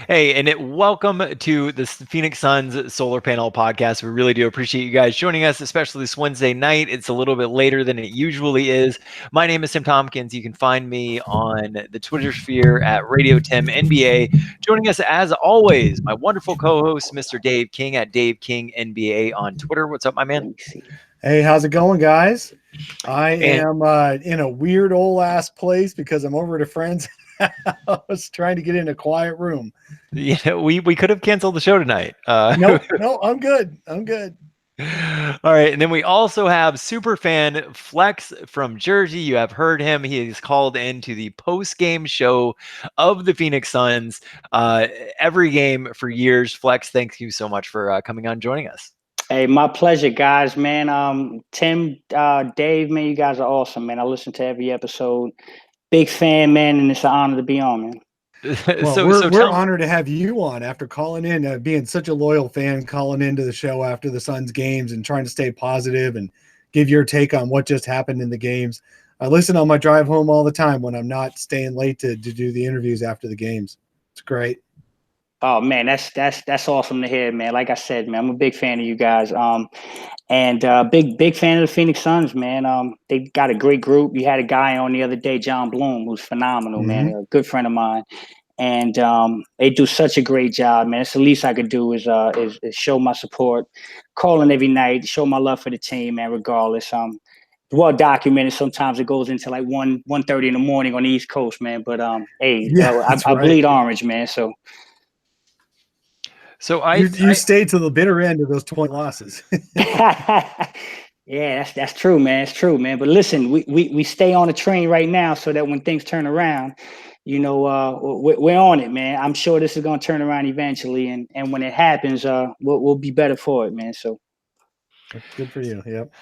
Hey, and welcome to the Phoenix Suns Solar Panel Podcast. We really do appreciate you guys joining us, especially this Wednesday night. It's a little bit later than it usually is. My name is Tim Tompkins. You can find me on the Twitter sphere at Radio Tim NBA. Joining us, as always, my wonderful co-host, Mr. Dave King at Dave King NBA on Twitter. What's up, my man? Let me see. Hey, how's it going, guys? I And am in a weird old ass place because I'm over at a friend's house trying to get in a quiet room. we could have canceled the show tonight. No, I'm good. I'm good. All right, and then we also have superfan Flex from Jersey. You have heard him. He is called into the post-game show of the Phoenix Suns every game for years. Flex, thank you so much for coming on, joining us. Hey, my pleasure, guys, man. Tim, Dave, man, you guys are awesome, man. I listen to every episode. Big fan, man, and it's an honor to be on, man. Well, we're honored to have you on after calling in, being such a loyal fan, calling into the show after the Suns games and trying to stay positive and give your take on what just happened in the games. I listen on my drive home all the time when I'm not staying late to do the interviews after the games. It's great. Oh man, that's awesome to hear, man. Like I said, man, I'm a big fan of you guys. And big fan of the Phoenix Suns, man. They got a great group. You had a guy on the other day, John Bloom, who's phenomenal, man. A good friend of mine. And they do such a great job, man. It's the least I could do is show my support, calling every night, show my love for the team, man. Regardless, well documented. Sometimes it goes into like 1:30 in the morning on the East Coast, man. But hey, I bleed orange, man. So you stayed to the bitter end of those 20 losses. Yeah, that's true, man. It's true, man. But listen, we stay on the train right now so that when things turn around, you know, we're on it, man. I'm sure this is going to turn around eventually, and when it happens, we'll be better for it, man. So good for you. Yep.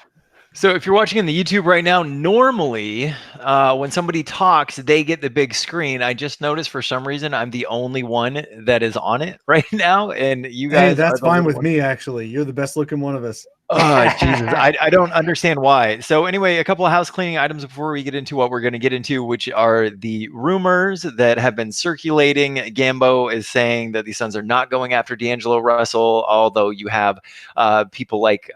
So if you're watching on the YouTube right now, normally when somebody talks, they get the big screen. I just noticed for some reason I'm the only one that is on it right now, and you guys. Hey, that's fine with me. Actually, you're the best looking one of us. Oh, Jesus. I don't understand why. So anyway, a couple of house cleaning items before we get into what we're going to get into, which are the rumors that have been circulating. Gambo is saying that the Suns are not going after D'Angelo Russell, although you have people like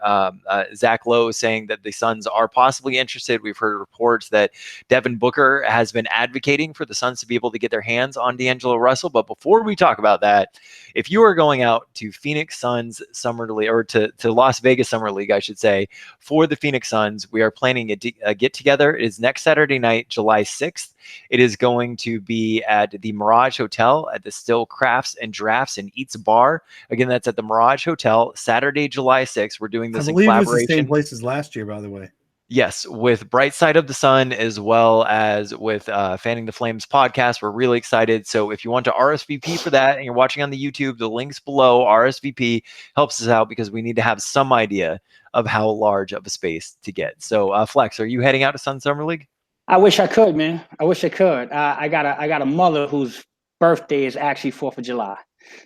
Zach Lowe saying that the Suns are possibly interested. We've heard reports that Devin Booker has been advocating for the Suns to be able to get their hands on D'Angelo Russell. But before we talk about that, if you are going out to Phoenix Suns Summer League, or to Las Vegas Summer League, I should say, for the Phoenix Suns, we are planning a get together. It is next Saturday night, July 6th. It is going to be at the Mirage Hotel at the Still Crafts and Drafts and Eats Bar. Again, that's at the Mirage Hotel, Saturday, July 6th. We're doing this in collaboration. I believe it's the same place as last year, by the way. Yes, with Bright Side of the Sun, as well as with Fanning the Flames podcast. We're really excited. So if you want to RSVP for that and you're watching on the YouTube, the link's below. RSVP helps us out because we need to have some idea of how large of a space to get. So Flex, are you heading out to Sun Summer League? I wish I could, man. I wish I could. I got a mother whose birthday is actually 4th of July.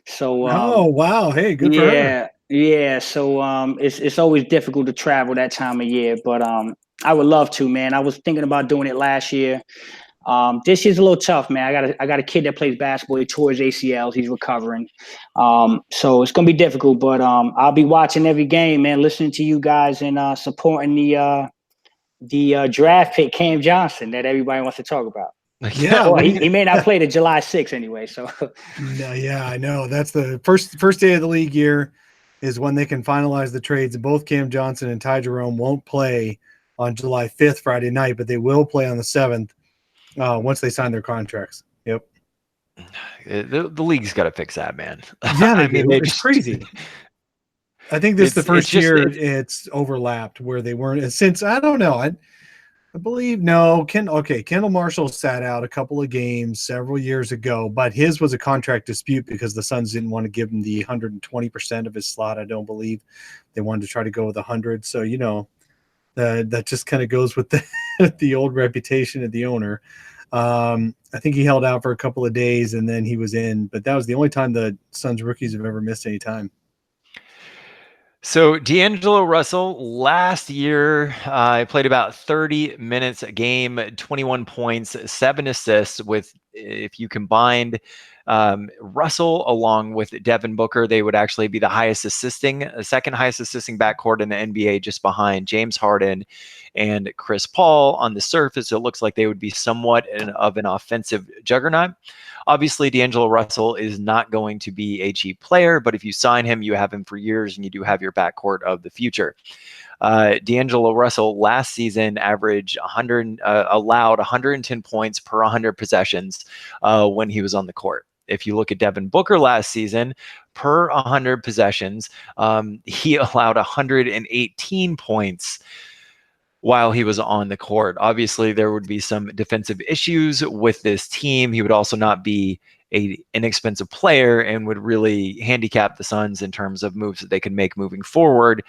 So oh wow, hey, good for her. Yeah, so it's always difficult to travel that time of year, but I would love to, man. I was thinking about doing it last year. This year's a little tough, man. I got a kid that plays basketball. He tore his ACLs. He's recovering, so it's gonna be difficult. But I'll be watching every game, man. Listening to you guys and supporting the draft pick Cam Johnson that everybody wants to talk about. Yeah, well, he may not play to July 6th anyway. So no, yeah, I know. That's the first day of the league year is when they can finalize the trades. Both Cam Johnson and Ty Jerome won't play on July 5th, Friday night, but they will play on the 7th once they sign their contracts. Yep. The league's got to fix that, man. Yeah, I mean, it's crazy. I think this is the first year it's overlapped where they weren't since I don't know. I believe Kendall Marshall sat out a couple of games several years ago, but his was a contract dispute because the Suns didn't want to give him the 120% of his slot. I don't believe they wanted to try to go with 100. So, you know, that just kind of goes with the old reputation of the owner. I think he held out for a couple of days and then he was in, but that was the only time the Suns rookies have ever missed any time. So D'Angelo Russell last year played about 30 minutes a game, 21 points, 7 assists with if you combined Russell along with Devin Booker, they would actually be the second highest assisting backcourt in the NBA, just behind James Harden and Chris Paul. On the surface, it looks like they would be somewhat of an offensive juggernaut. Obviously, D'Angelo Russell is not going to be a cheap player, but if you sign him, you have him for years, and you do have your backcourt of the future. D'Angelo Russell last season allowed 110 points per 100 possessions when he was on the court. If you look at Devin Booker last season, per 100 possessions, he allowed 118 points while he was on the court. Obviously, there would be some defensive issues with this team. He would also not be an inexpensive player and would really handicap the Suns in terms of moves that they can make moving forward.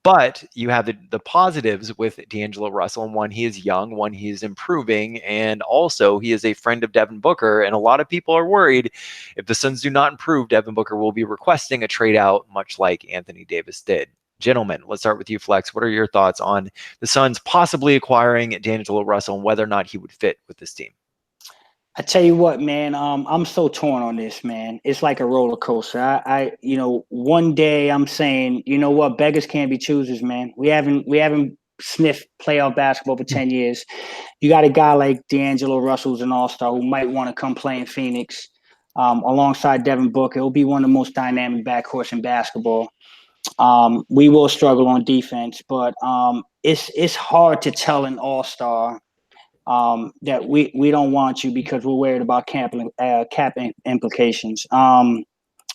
But you have the positives with D'Angelo Russell. And one, he is young. One, he is improving. And also, he is a friend of Devin Booker. And a lot of people are worried if the Suns do not improve, Devin Booker will be requesting a trade out, much like Anthony Davis did. Gentlemen, let's start with you, Flex. What are your thoughts on the Suns possibly acquiring D'Angelo Russell and whether or not he would fit with this team? I tell you what, man, I'm so torn on this, man. It's like a roller coaster. I one day I'm saying, you know what, beggars can't be choosers, man. We haven't sniffed playoff basketball for 10 years. You got a guy like D'Angelo Russell, who's an all-star, who might want to come play in Phoenix alongside Devin Booker. It'll be one of the most dynamic backcourts in basketball. We will struggle on defense, but it's hard to tell an all-star that we don't want you because we're worried about cap implications.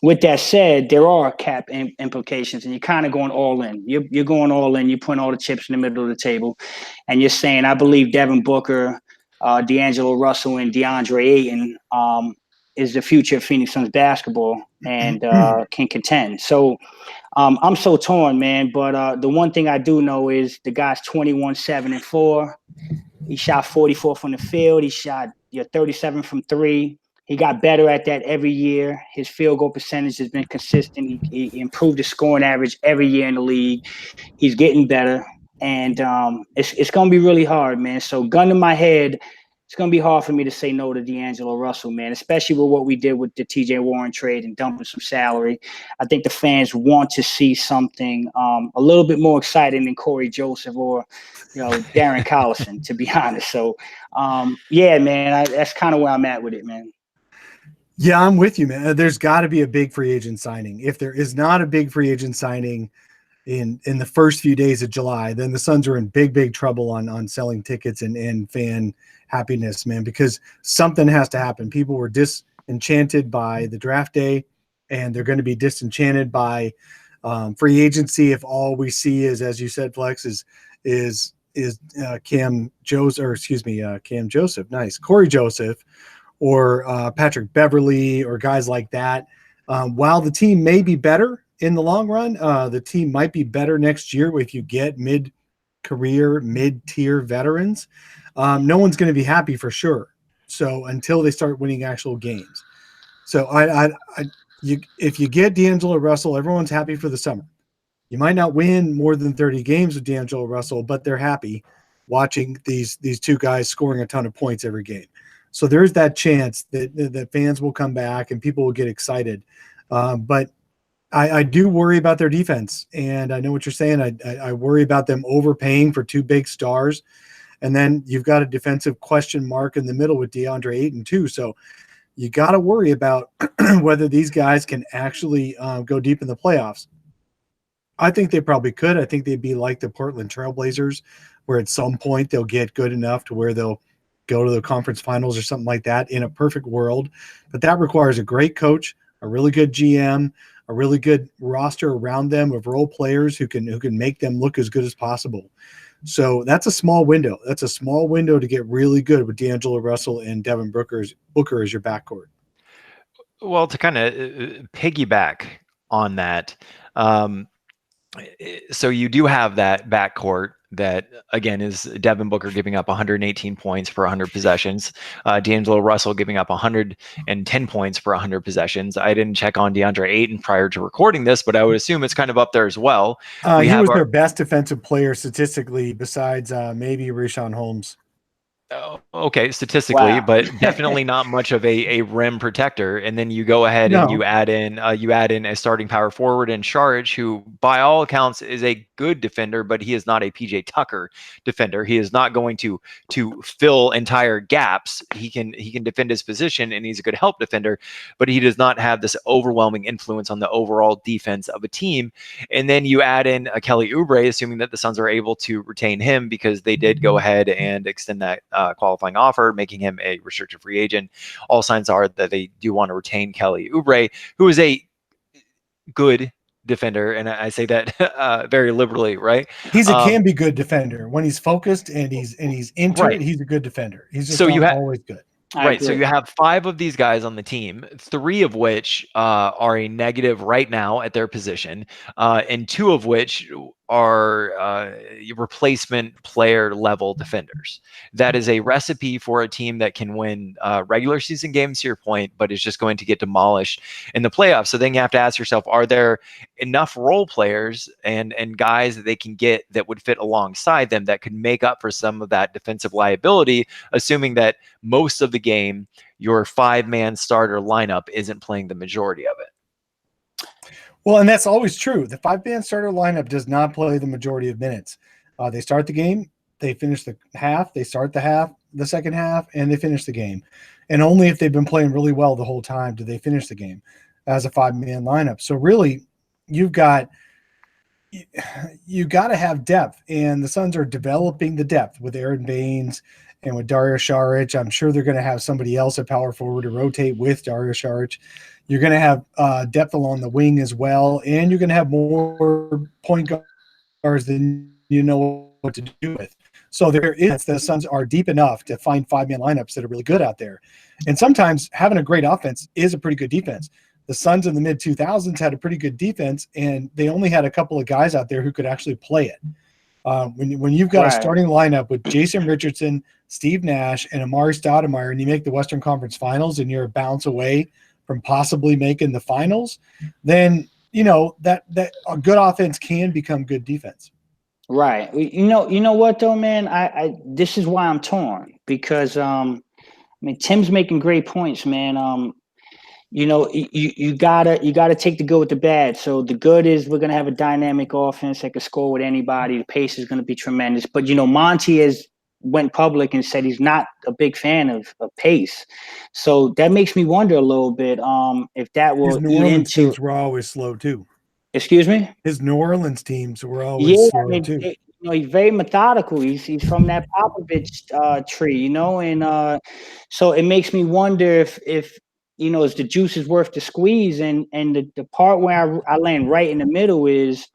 With that said, there are cap implications, and you're kind of going all in. You're going all in. You're putting all the chips in the middle of the table, and you're saying, I believe Devin Booker, D'Angelo Russell, and DeAndre Ayton is the future of Phoenix Suns basketball and can contend. So I'm so torn, man. But the one thing I do know is the guy's 21-7-4. He shot 44 from the field. He shot 37 from three. He got better at that every year. His field goal percentage has been consistent. He improved his scoring average every year in the league. He's getting better. And it's going to be really hard, man. So gun to my head, it's going to be hard for me to say no to D'Angelo Russell, man, especially with what we did with the TJ Warren trade and dumping some salary. I think the fans want to see something a little bit more exciting than Corey Joseph or, Darren Collison, to be honest. So, yeah, man, that's kind of where I'm at with it, man. Yeah, I'm with you, man. There's got to be a big free agent signing. If there is not a big free agent signing in the first few days of July, then the Suns are in big trouble on selling tickets and fan happiness, man, because something has to happen. People were disenchanted by the draft day, and they're going to be disenchanted by free agency if all we see is, as you said, Flex, is Cam Joseph, nice, Corey Joseph, or Patrick Beverly, or guys like that. While the team may be better in the long run, the team might be better next year if you get mid-career, mid-tier veterans. No one's going to be happy for sure. So until they start winning actual games. So if you get D'Angelo Russell, everyone's happy for the summer. You might not win more than 30 games with D'Angelo Russell, but they're happy watching these two guys scoring a ton of points every game. So there's that chance that fans will come back and people will get excited. But I do worry about their defense, and I know what you're saying. I worry about them overpaying for two big stars. And then you've got a defensive question mark in the middle with DeAndre Ayton too. So you got to worry about whether these guys can actually go deep in the playoffs. I think they probably could. I think they'd be like the Portland Trailblazers, where at some point they'll get good enough to where they'll go to the conference finals or something like that in a perfect world. But that requires a great coach, a really good GM, a really good roster around them of role players who can make them look as good as possible. So that's a small window. That's a small window to get really good with D'Angelo Russell and Devin Booker as your backcourt. Well, to kind of piggyback on that, so you do have that backcourt that, again, is Devin Booker giving up 118 points per 100 possessions, D'Angelo Russell giving up 110 points per 100 possessions. I didn't check on DeAndre Ayton prior to recording this, but I would assume it's kind of up there as well. He was their best defensive player statistically, besides maybe Richaun Holmes. Oh, okay, statistically, Wow. but definitely not much of a rim protector. And then you go ahead and No. you add in a starting power forward in Sharge, who by all accounts is a good defender, but he is not a PJ Tucker defender. He is not going to fill entire gaps. He can defend his position, and he's a good help defender, but he does not have this overwhelming influence on the overall defense of a team. And then you add in a Kelly Oubre, assuming that the Suns are able to retain him because they did go ahead and extend that qualifying offer, making him a restricted free agent. All signs are that they do want to retain Kelly Oubre, who is a good defender, and I say that very liberally, right? He's a can be good defender when he's focused and he's into right. it. He's a good defender. He's just So you not have always good. right. So you have 5 of these guys on the team, 3 of which are a negative right now at their position, and 2 of which are replacement player level defenders. That is a recipe for a team that can win regular season games, to your point, but is just going to get demolished in the playoffs. So then you have to ask yourself, are there enough role players and guys that they can get that would fit alongside them that could make up for some of that defensive liability, assuming that most of the game your 5-man starter lineup isn't playing the majority of it? Well, and that's always true. The 5-man starter lineup does not play the majority of minutes. They start the game, they finish the half, they start the half, the second half, and they finish the game. And only if they've been playing really well the whole time do they finish the game as a 5-man lineup. So really, you got to have depth, and the Suns are developing the depth with Aaron Baines and with Dario Saric. I'm sure they're going to have somebody else at power forward to rotate with Dario Saric. You're going to have depth along the wing as well, and you're going to have more point guards than you know what to do with. So the Suns are deep enough to find 5-man lineups that are really good out there. And sometimes having a great offense is a pretty good defense. The Suns in the mid-2000s had a pretty good defense, and they only had a couple of guys out there who could actually play it. When you've got a starting lineup with Jason Richardson, Steve Nash, and Amari Stoudemire, and you make the Western Conference Finals and you're a bounce away from possibly making the finals, then you know that a good offense can become good defense. Right. You know what though, man? I this is why I'm torn, because I mean, Tim's making great points, man. You gotta take the good with the bad. So the good is we're gonna have a dynamic offense that can score with anybody. The pace is gonna be tremendous. But Monty went public and said he's not a big fan of pace. So that makes me wonder a little bit if that will His New Orleans teams were always slow too. Excuse me? His New Orleans teams were always slow too. He's very methodical. He's from that Popovich tree, and so it makes me wonder if is the juice is worth the squeeze, and the part where I land right in the middle is,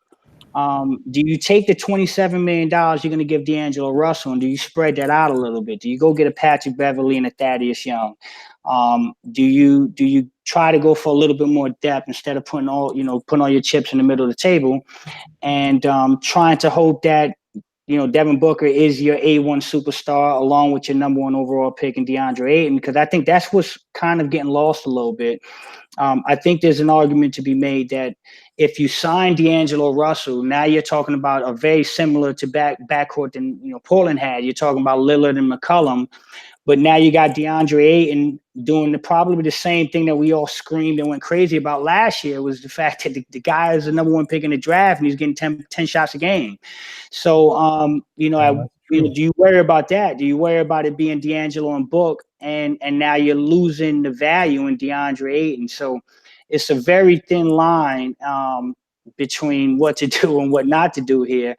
do you take the $27 million you're going to give D'Angelo Russell, and do you spread that out a little bit? Do you go get a Patrick Beverly and a Thaddeus Young? Do you try to go for a little bit more depth instead of putting all your chips in the middle of the table, and trying to hope that Devin Booker is your A1 superstar along with your number 1 overall pick in DeAndre Ayton? Because I think that's what's kind of getting lost a little bit. I think there's an argument to be made that if you sign D'Angelo Russell, now you're talking about a very similar to backcourt than Portland had. You're talking about Lillard and McCollum, but now you got DeAndre Ayton doing probably the same thing that we all screamed and went crazy about last year, was the fact that the guy is the number 1 pick in the draft and he's getting 10 shots a game. So, do you worry about that? Do you worry about it being D'Angelo and Book, and now you're losing the value in DeAndre Ayton? So it's a very thin line between what to do and what not to do here.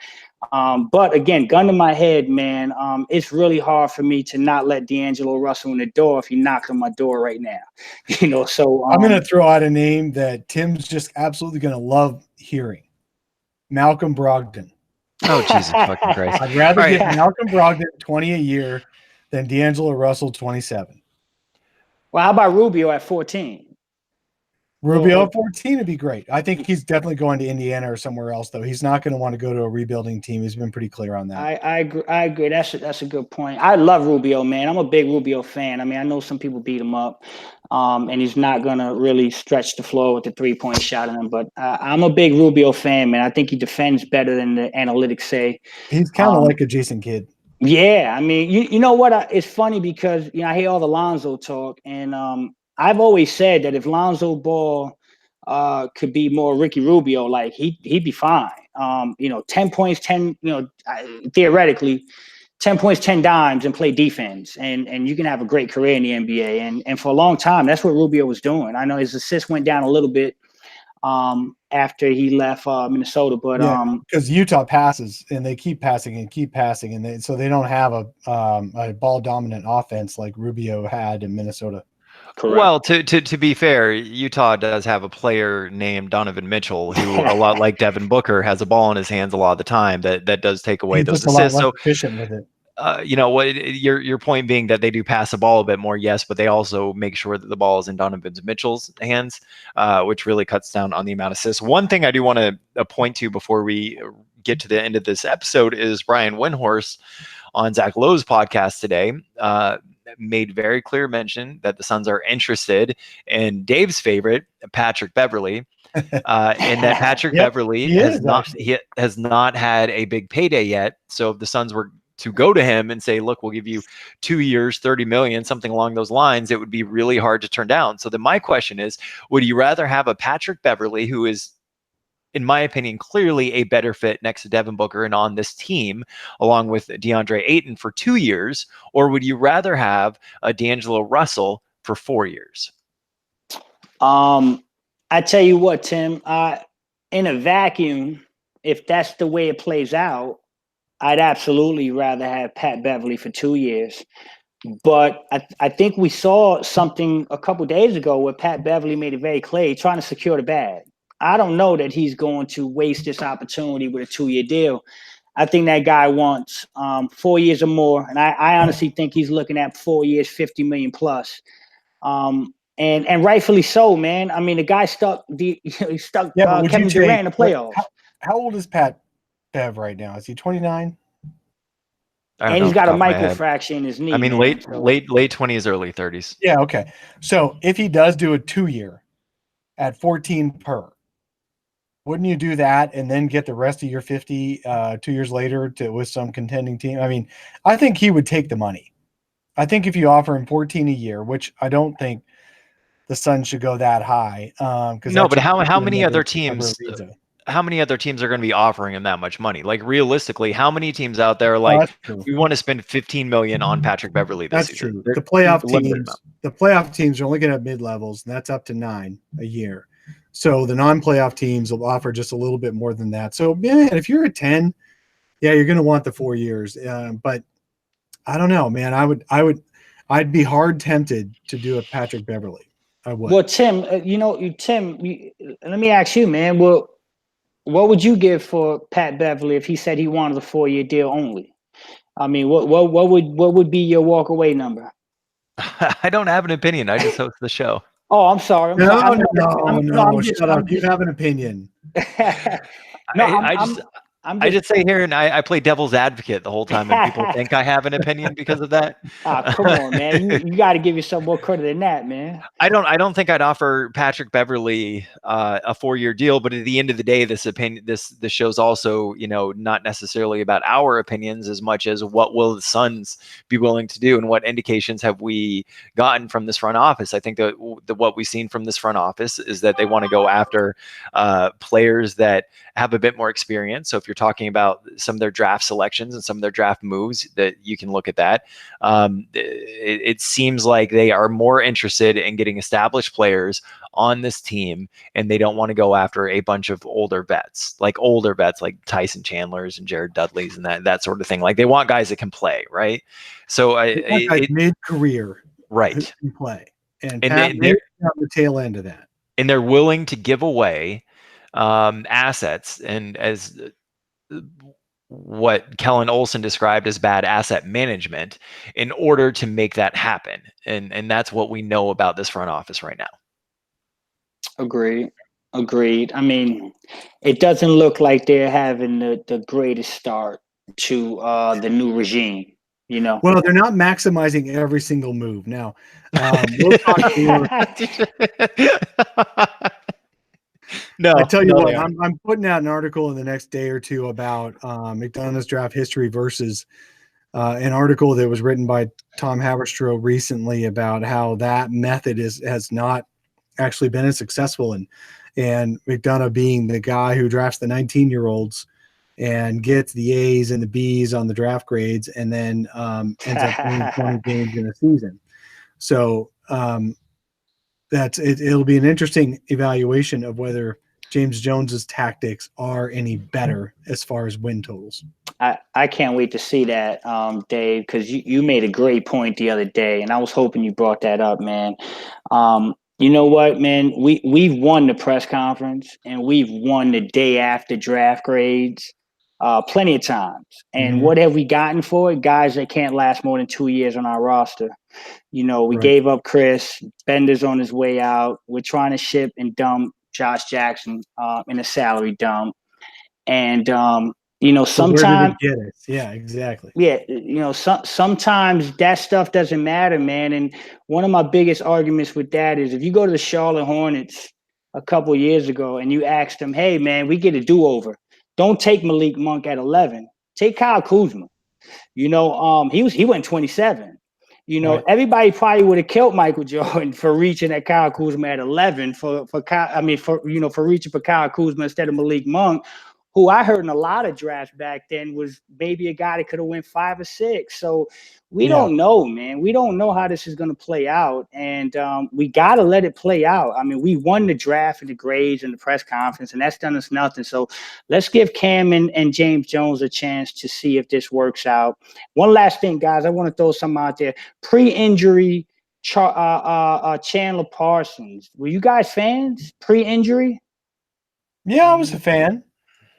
But again, gun to my head, man, it's really hard for me to not let D'Angelo Russell in the door if he knocks on my door right now. So I'm going to throw out a name that Tim's just absolutely going to love hearing: Malcolm Brogdon. Oh, Jesus fucking Christ. I'd rather get Malcolm Brogdon 20 a year than D'Angelo Russell 27. Well, how about Rubio at 14? Rubio at 14 would be great. I think he's definitely going to Indiana or somewhere else, though. He's not going to want to go to a rebuilding team. He's been pretty clear on that. I agree. That's a good point. I love Rubio, man. I'm a big Rubio fan. I mean, I know some people beat him up, and he's not going to really stretch the floor with the 3-point shot in him. But I'm a big Rubio fan, man. I think he defends better than the analytics say. He's kind of like a Jason Kidd. Yeah, I mean, you know what? It's funny because I hear all the Lonzo talk, and I've always said that if Lonzo Ball could be more Ricky Rubio, like he'd be fine. 10 points, 10, theoretically, 10 points, 10 dimes, and play defense, and you can have a great career in the NBA. And for a long time, that's what Rubio was doing. I know his assists went down a little bit after he left Minnesota, but yeah, because Utah passes and they keep passing, and so they don't have a ball dominant offense like Rubio had in Minnesota. correct. Well, to be fair, Utah does have a player named Donovan Mitchell who, a lot like Devin Booker, has a ball in his hands a lot of the time. That does take away He's those just a lot assists. less So, efficient with it. what your point being that they do pass the ball a bit more, yes, but they also make sure that the ball is in Donovan Mitchell's hands, which really cuts down on the amount of assists. One thing I do want to point to before we get to the end of this episode is Brian Windhorst on Zach Lowe's podcast today made very clear mention that the Suns are interested in Dave's favorite, Patrick Beverley. And that Patrick Beverley has not had a big payday yet. So if the Suns were to go to him and say, look, we'll give you 2 years, 30 million, something along those lines, it would be really hard to turn down. So then my question is, would you rather have a Patrick Beverley who is, in my opinion, clearly a better fit next to Devin Booker and on this team, along with DeAndre Ayton for 2 years, or would you rather have a D'Angelo Russell for 4 years? I tell you what, Tim, in a vacuum, if that's the way it plays out, I'd absolutely rather have Pat Beverley for 2 years. But I think we saw something a couple days ago where Pat Beverley made it very clear, trying to secure the bag. I don't know that he's going to waste this opportunity with a 2-year deal. I think that guy wants 4 years or more. And I honestly think he's looking at 4 years, 50 million plus. And rightfully so, man. I mean, the guy stuck Kevin Durant in the playoffs. How old is Pat Bev right now? Is he 29? And he's got a microfracture in his knee. I mean, late 20s, early 30s. Yeah, okay. So if he does do a 2-year at 14 per, wouldn't you do that and then get the rest of your 50 2 years later with some contending team? I mean, I think he would take the money. I think if you offer him 14 a year, which I don't think the Suns should go that high. No, but how many other teams? How many other teams are going to be offering him that much money? Like realistically, how many teams out there are like, we want to spend 15 million on Patrick Beverley this season? That's true. The playoff teams are only going to have mid levels, and that's up to 9 a year. So the non-playoff teams will offer just a little bit more than that. So man, if you're at 10, yeah, you're going to want the 4 years. But I don't know, man. I'd be hard tempted to do a Patrick Beverley. I would. Well, Tim, let me ask you, man. Well, what would you give for Pat Beverley if he said he wanted a 4-year deal only? I mean, what would be your walk away number? I don't have an opinion. I just host the show. Oh, I'm sorry. No. Shut up. You have an opinion. I just say here, and I play devil's advocate the whole time, and people think I have an opinion because of that. Come on, man! You got to give yourself more credit than that, man. I don't think I'd offer Patrick Beverley a 4-year deal, but at the end of the day, this show's also not necessarily about our opinions as much as what will the Suns be willing to do, and what indications have we gotten from this front office. I think that what we've seen from this front office is that they want to go after players that have a bit more experience. So if you're talking about some of their draft selections and some of their draft moves, that you can look at that. It seems like they are more interested in getting established players on this team, and they don't want to go after a bunch of older vets like Tyson Chandlers and Jared Dudleys and that sort of thing. Like they want guys that can play, right? So mid-career, right, can play, and they're on the tail end of that, and they're willing to give away assets, and as what Kellen Olson described as bad asset management, in order to make that happen. And that's what we know about this front office right now. Agreed. I mean, it doesn't look like they're having the greatest start to the new regime. Well, they're not maximizing every single move. Now, we'll talk more. No, I tell you what, I'm putting out an article in the next day or two about McDonough's draft history versus an article that was written by Tom Haberstroh recently about how that method has not actually been as successful, and McDonough being the guy who drafts the 19-year-olds and gets the A's and the B's on the draft grades, and then ends up winning 20 games in a season. So that's it. It'll be an interesting evaluation of whether James Jones's tactics are any better as far as win totals. I can't wait to see that, Dave, because you made a great point the other day, and I was hoping you brought that up, man. You know what, man? We've won the press conference, and we've won the day after draft grades plenty of times. And what have we gotten for it? Guys that can't last more than 2 years on our roster. You know, we gave up Chris. Bender's on his way out. We're trying to ship and dump Josh Jackson in a salary dump. And, you know, sometimes. Get it? Yeah, exactly. Yeah, you know, sometimes that stuff doesn't matter, man. And one of my biggest arguments with that is if you go to the Charlotte Hornets a couple of years ago and you ask them, hey, man, we get a do-over. Don't take Malik Monk at 11. Take Kyle Kuzma. You know, he went 27. You know, everybody probably would have killed Michael Jordan for reaching at Kyle Kuzma at 11 for reaching for Kyle Kuzma instead of Malik Monk, who I heard in a lot of drafts back then was maybe a guy that could have went 5 or 6. So we don't know, man. We don't know how this is going to play out. And we got to let it play out. I mean, we won the draft and the grades and the press conference, and that's done us nothing. So let's give Cam and James Jones a chance to see if this works out. One last thing, guys. I want to throw something out there. Pre-injury, Chandler Parsons. Were you guys fans pre-injury? Yeah, I was a fan.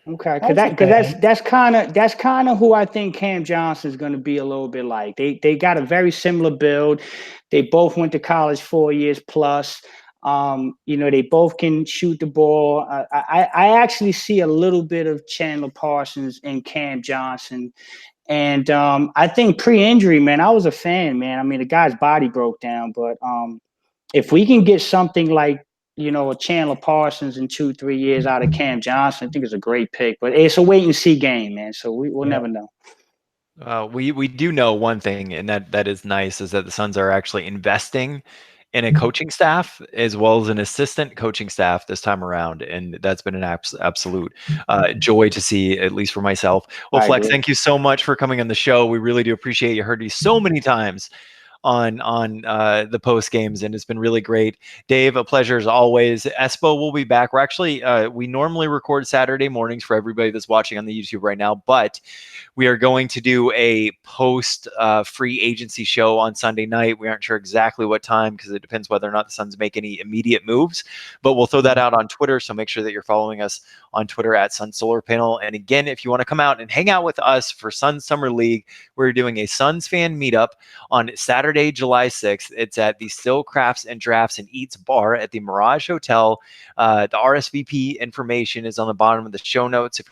Okay, because that's kind of who I think Cam Johnson is going to be a little bit like. They got a very similar build. They both went to college 4 years plus. You know, they both can shoot the ball. I actually see a little bit of Chandler Parsons and Cam Johnson. And I think pre-injury, man, I was a fan, man. I mean, the guy's body broke down, but if we can get something like, you know, a Chandler Parsons in 2-3 years out of Cam Johnson, I think it's a great pick. But it's a wait and see game, man. So we'll never know. We do know one thing, and that is nice, is that the Suns are actually investing in a coaching staff as well as an assistant coaching staff this time around, and that's been an absolute joy to see, at least for myself. Well, Flex, thank you so much for coming on the show. We really do appreciate you. Heard you so many times on the post games, and it's been really great. Dave, a pleasure as always. Espo will be back. We're actually we normally record Saturday mornings for everybody that's watching on the YouTube right now, but we are going to do a post free agency show on Sunday night. We aren't sure exactly what time because it depends whether or not the Suns make any immediate moves, but we'll throw that out on Twitter. So make sure that you're following us on Twitter at Suns Solar Panel. And again, if you want to come out and hang out with us for Suns Summer League, we're doing a Suns fan meetup on Saturday, July 6th. It's at the Still Crafts and Drafts and Eats bar at the Mirage Hotel. The RSVP information is on the bottom of the show notes if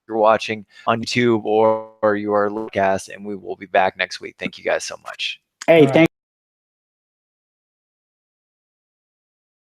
you're watching on YouTube or you are podcast, and we will be back next week. Thank you guys so much. Hey, thank